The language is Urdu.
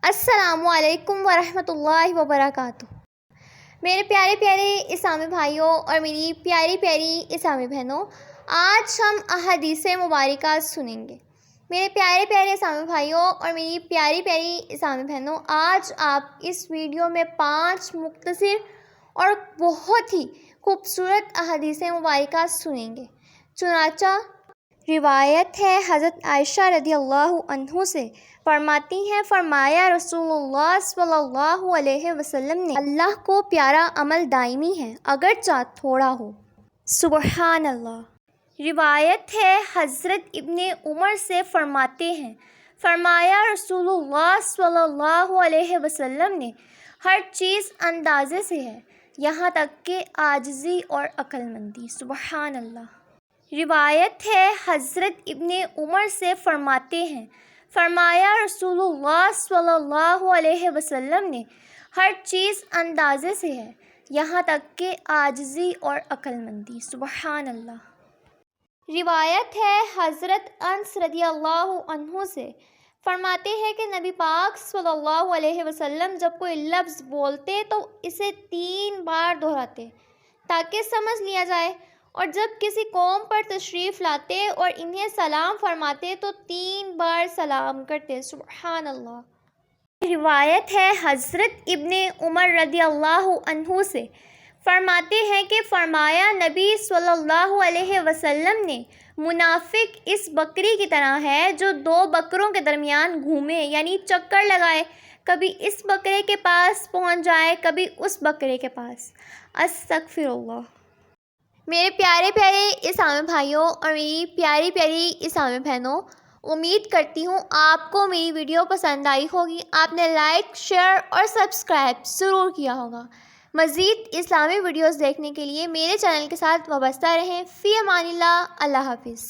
السلام علیکم ورحمۃ اللہ وبرکاتہ۔ میرے پیارے پیارے اسلامی بھائیوں اور میری پیاری پیاری اسلامی بہنوں، آج ہم احادیث مبارکہ سنیں گے۔ میرے پیارے پیارے اسلامی بھائیوں اور میری پیاری پیاری اسلامی بہنوں، آج آپ اس ویڈیو میں 5 مختصر اور بہت ہی خوبصورت احادیث مبارکہ سنیں گے۔ چنانچہ روایت ہے حضرت عائشہ رضی اللہ عنہ سے، فرماتی ہیں فرمایا رسول اللہ صلی اللہ علیہ وسلم نے، اللہ کو پیارا عمل دائمی ہے اگرچہ تھوڑا ہو۔ سبحان اللہ۔ روایت ہے حضرت ابن عمر سے، فرماتے ہیں فرمایا رسول اللہ صلی اللہ علیہ وسلم نے، ہر چیز اندازے سے ہے یہاں تک کہ عاجزی اور عقل مندی۔ سبحان اللہ۔ روایت ہے حضرت ابن عمر سے، فرماتے ہیں فرمایا رسول اللہ صلی اللہ علیہ وسلم نے، ہر چیز اندازے سے ہے یہاں تک کہ عاجزی اور عقل مندی۔ سبحان اللہ۔ روایت ہے حضرت انس رضی اللہ عنہ سے، فرماتے ہیں کہ نبی پاک صلی اللہ علیہ وسلم جب کوئی لفظ بولتے تو اسے 3 بار دہراتے تاکہ سمجھ لیا جائے، اور جب کسی قوم پر تشریف لاتے اور انہیں سلام فرماتے تو 3 بار سلام کرتے۔ سبحان اللہ۔ روایت ہے حضرت ابن عمر رضی اللہ عنہ سے، فرماتے ہیں کہ فرمایا نبی صلی اللہ علیہ وسلم نے، منافق اس بکری کی طرح ہے جو 2 بکروں کے درمیان گھومے، یعنی چکر لگائے، کبھی اس بکرے کے پاس پہنچ جائے کبھی اس بکرے کے پاس۔ استغفر اللہ۔ میرے پیارے پیارے اسلامی بھائیوں اور میری پیاری پیاری اسلامی بہنوں، امید کرتی ہوں آپ کو میری ویڈیو پسند آئی ہوگی۔ آپ نے لائک، شیئر اور سبسکرائب ضرور کیا ہوگا۔ مزید اسلامی ویڈیوز دیکھنے کے لیے میرے چینل کے ساتھ وابستہ رہیں۔ فی امان اللہ۔ اللہ حافظ۔